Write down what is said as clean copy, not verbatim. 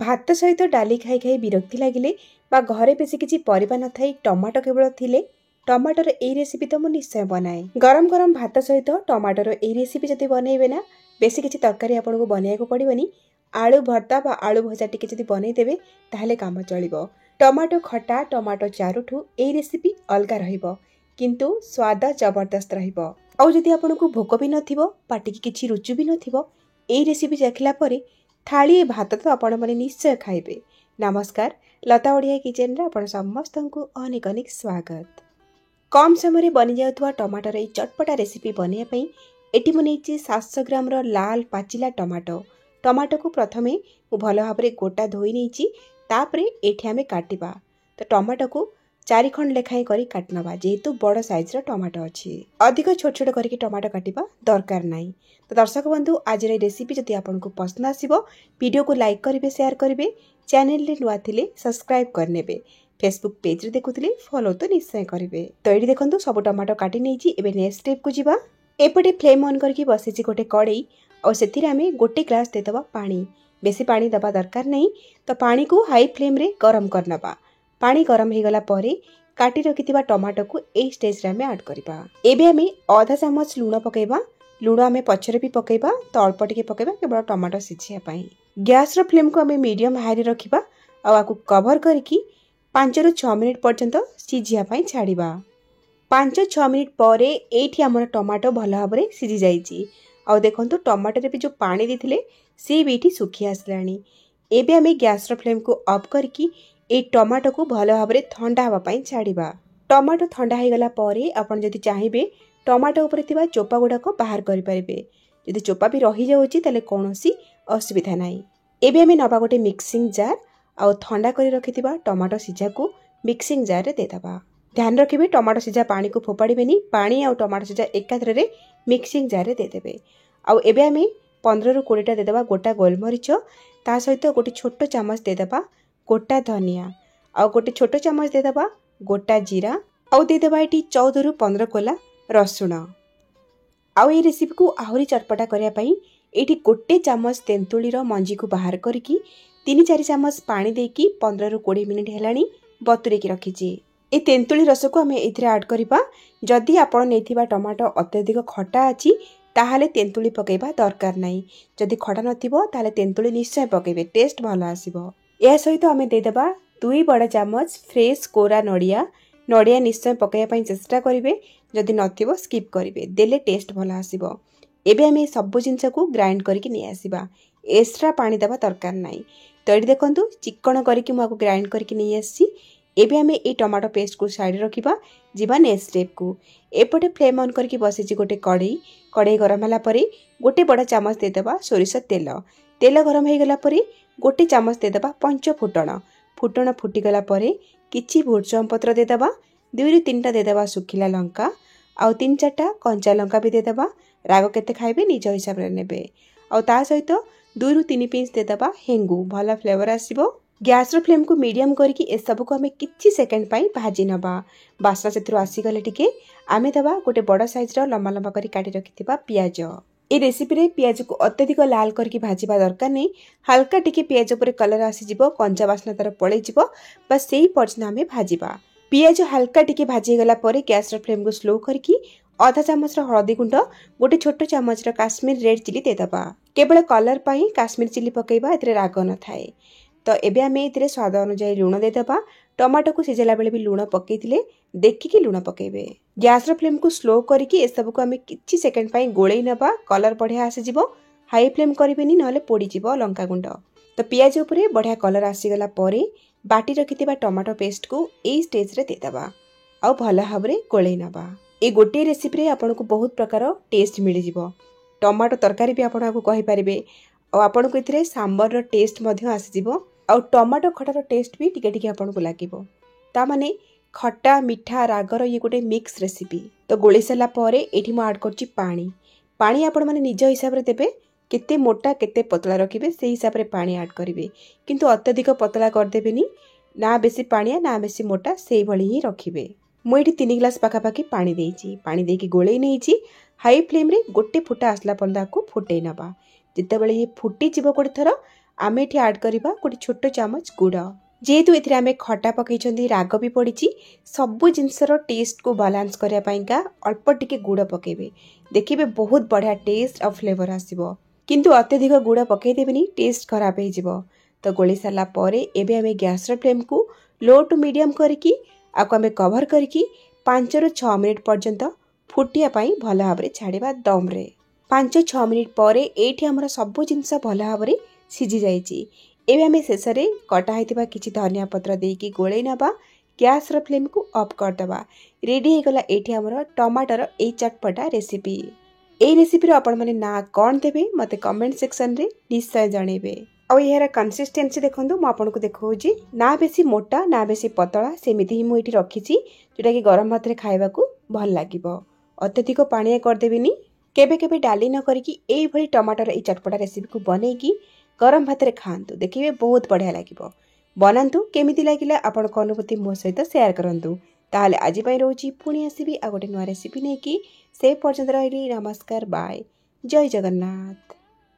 भात सहित डाली खाई खाई विरक्ति लगिले बा घरे बेसी किसी परिबा न थाई टमाटो केवल थिले टमाटर ए रेसिपी तो मुझे निश्चय बनाए। गरम गरम भात सहित टमाटर ए रेसिपी जब बनइबे ना बेसी किसी तरकारी आपको बनवाक पड़ोनी। आलू भर्ता बा आलू भजा टी जब बनईदेवे ताहले काम चलिबो। टमाटो खटा टमाटो चारुठू ए रेसिपी अलग रहिबो किंतु स्वाद जबरदस्त रहिबो। आउ जदि आपको भोक भी नथिबो पाटी की किछि रुचि भी नथिबो ए रेसिपी देखला परे थाली भात तो आपण माने निश्चय खाइबे। नमस्कार, लता ओडिया किचन रे आपण समस्त को अनेक अनेक स्वागत। कम समय रे बनि जाउथवा टमाटर ए चटपटा रेसिपी बनिया पई एटी मु नेछि 700 ग्राम रो लाल पाचिला टमाटो को प्रथमे मु भलो भाबरे गोटा धोई नेछि। तापरे एठी हमें काटिबा तो टमाटो को 4 खंड लेखाई करी काटनबा जेहेतु बड़ साइज रो टमाटो अछि। अधिक छोट छोट करके टमाटो काटिबा दरकार नाही। तो दर्शक बंधु आज रेसिपी जदि आपको पसंद आसीबो वीडियो को लाइक करिवे शेयर करिवे चैनल रे नुआ थिले सब्सक्राइब करनेबे फेसबुक पेज रे देखुथिले फॉलो तो निश्चय करिवे। तो एडी देखंतु सब टमाटो काटी नेछि। एबे नेक्स्ट स्टेप को जिबा। एपटे फ्लेम ऑन करके बसेछि गोटे कड़ई और सेथिरे हमें गोटे ग्लास देदबा पानी। बेसी पानी दबा दरकार नहीं। तो पानी को हाई फ्लेम रे गरम करनबा। पानी गरम हो गला परे काटी रखिथिबा टमाटो को ए स्टेज रे हमें ऐड करबा। एबे हमें आधा चम्मच लूण पकेबा। लूण हमें पछरे भी पकेबा तो अल्प टिके पकेबा केवल टमाटो सिझिया पई। गैस रो फ्लेम को हमें मीडियम हाई रे रखिबा आ आकु कवर करके 5 ରୁ 6 मिनिट पर्यंत सिझिया पई छाड़िबा। 5-6 मिनिट परे एठी हमर टमाटो भलो भाबरे सिझि जाईची। आ देखंतु टमाटो रे भी जो पानी दिथिले से भी एठी सुखी आसलानी। एबे हमें गैस रो फ्लेम को ऑफ करके ए टमाटो को भलो भाबरे ठंडा हवा पई छाड़िबा। टमाटो ठंडा हो गला परे आपण जदि चाहिबे टमाटो ऊपर थिबा चोपा गुडा को बाहर करि परिबे। जदि चोपा भी रही जाउची तले कोनोसी असुविधा नाही। एबे हमें नबा गोटे मिक्सिंग जार आ ठंडा करी रखिथिबा टमाटो सिझा को मिक्सिंग जार रे देदबा। ध्यान रखिबे टमाटो सिझा पानी को फोपाड़ीबेनी। पानी आ टमाटो सिझा एकाथरे रे मिक्सिंग जार रे देदेबे। आ एबे हमें 15 ରୁ 20 टा देदबा गोटा गोलमरिच। ता सहित गोटे छोटो चामच देदबा गोटा धनिया आ गोटे छोटो चामच देदबा गोटा जीरा आ देदबा एटी 14 ରୁ 15 कोला रसुण। आ ए रेसिपी को आहुरी चटपटा करिया पई एटी गोटे चामच तेंतुली रो मंजी को बाहर करके 3-4 चामच पानी देकी 15 ରୁ 20 मिनिट हेलानी बतुरे की रखिची। ए तेंतुली रस को हमें एथिरे ऐड करिबा। जदि आपण नेथिबा टमाटो अत्यधिक खटा अछि ताहाले तेंतुली पकेबा दरकार नाही। जदि खटा नथिबो ताहाले तेंतुली निश्चय पकेबे टेस्ट भलो आसीबो। या सहित हमें देदबा 2 बड़ चामच फ्रेश कोरा नड़िया। नड़िया निश्चय पकाइया पई चेष्टा करिवे। जदि नथिबो स्किप करिवे देले टेस्ट भलो आसीबो। एबे हमें सब जिंस को ग्राइंड करके नि आसीबा। एक्स्ट्रा पानी दबा दरकार नाही। तो एडी देखंतु चिकन करके माको ग्राइंड करके नि आसी। एबे हमें ए टमाटो पेस्ट को साइड रखिबा जिबा नेक्स्ट स्टेप को। एपटे फ्लेम ऑन करके बसेछि गोटे कड़ई गरम होला परे गोटे बड़ चामच देदबा सोरिष तेल। तेल गरम हो गला परे गोटे चामच देदबा पंच फुटण। फुटण फुटी गला परे किछि भुर्सम पत्र देदबा। 2 ରୁ 3 टा देदबा सुखिला लंका आ 3-4 टा कंचा लंका भी देदबा। राग केते खाइबे निज हिसाब रे नेबे। आ ता सहित 2 ରୁ 3 पिंच देदबा हेंगु भला फ्लेवर आसीबो। गैस रो फ्लेम को मीडियम करके ए सब को हमें किछि सेकंड पई भाजी नबा। बासना सेथरो आसी गले टिके आमे दबा गोटे बड़ साइज रो लंबा लंबा करी काटी रखिथिबा पियाज। ए रेसिपी रे पियाज को अत्यधिक लाल करके भाजीबा दरकार नहीं। हल्का टिके पियाज ऊपर कलर आसी जिवो कंचा बासना तार पळै जिवो बस सेही पर्यंत हमें भाजीबा। पियाज हल्का टिके भाजी गला परे गैस रो फ्लेम को स्लो करके आधा चामच रो हळदी गुंड गोटे छोटो चामच रो काश्मीर रेड चिली देदबा। केवल कलर पई काश्मीर चिली पकेबा एतरे राग न थाए। तो एबे हमें एतरे स्वाद अनुसार लूण देदबा। टमाटो को सिझेला बेले भी लूण पकेइथिले देखिकी लूण पकेबे। गैस रो फ्लेम को स्लो करके ए सब को हमें किछि सेकंड पई गोळेई नबा। कलर बढ़िया आसी जिवो। हाई फ्लेम करिबेनी नहले पोड़ी जिवो लंका गुंड। तो पियाज ऊपर बढ़िया कलर आसी गला परे बाटी रखिथिबा टमाटो पेस्ट को ए स्टेज रे देदबा आ भला भाबरे गोळेई नबा। ए गोटे रेसिपी रे आपन को बहुत प्रकार टेस्ट मिलि जिवो। टमाटो तरकारी भी आपन को कहि परिबे आ आपन को इथरे सांबर रो टेस्ट मध्य आसी जिवो आ टमाटो खटा रो टेस्ट भी टिके टिके आपन को लागिवो। ता माने खट्टा मिठा रागर ये गोटे मिक्स रेसिपी। तो गोळेई सला परे एठी म ऐड करछि पानी। पानी आपण माने निज हिसाब रे देबे। केते मोटा केते पतला रखिबे से हिसाब रे पानी ऐड करिवे। किंतु अत्यधिक पतला कर देबेनी ना बेसी पानिया ना बेसी मोटा से भली ही रखिबे। मु एठी 3 ग्लास पाखापाखी पानी देइछि। पानी देकी गोळेई नेइछि। हाई फ्लेम रे गोटे फुटा आसला पंदा को फुटेई नबा। जिते बेले ये फुटी जिवो गोटे थरो आमे एठी ऐड करबा गोटे छोट चामच गुड़। जेहेतु एथिरे आमे खटा पकईछंती राग भी पड़िछि सबु जिनसर टेस्ट को बैलेंस करिया पईका अल्प टिके गुड़ पकेबे देखिबे बहुत बढ़िया टेस्ट और फ्लेवर आसीबो। किंतु अत्यधिक गुड़ पकई देबेनी टेस्ट खराब हो जिवो। तो गोली सारा परे एबे आमे गैस रो फ्लेम को लो टू मीडियम करके आको आमे कवर करके 5 ରୁ 6 मिनिट पर्यंत फुटिया पई भल भाबरे छाड़ीबा दम रे। 5-6 मिनिट परे एठी हमर सबु जिनस भल भाबरे सिझी जाईची। एबे आमे शेषरे कटा हेतिबा किछि धनिया पत्र देकी गोळेई नबा गैस रो फ्लेम को ऑफ कर दबा। रेडी हे गला एठी हमर टमाटर ए चटपटा रेसिपी। ए रेसिपी रो आपण माने ना कोन देबे मते कमेंट सेक्शन रे निश्चय जणेबे। आ यार कंसिस्टेंसी देखंतु मु आपन को देखौजी ना बेसी मोटा ना बेसी पतला सेमिति ही मु एठी रखिछि जोटा कि गरम भात रे खाइबा को भल लागिबो। अत्यधिक पानिया कर देबिनी। केबे केबे डाली न करिकी एई भली टमाटर ए चटपटा रेसिपी को बनेकी गरम भात रे खांतु देखिबे बहुत बढ़िया लागिबो। बनांतु केमिति लागिला आपन को अनुभूति मो सहित शेयर करंतु। ताहले आजि पई रहउची पुणी आसीबी आ गोटे नवा रेसिपी नेकी से पर्यंत रहिली। नमस्कार बाय जय जगन्नाथ।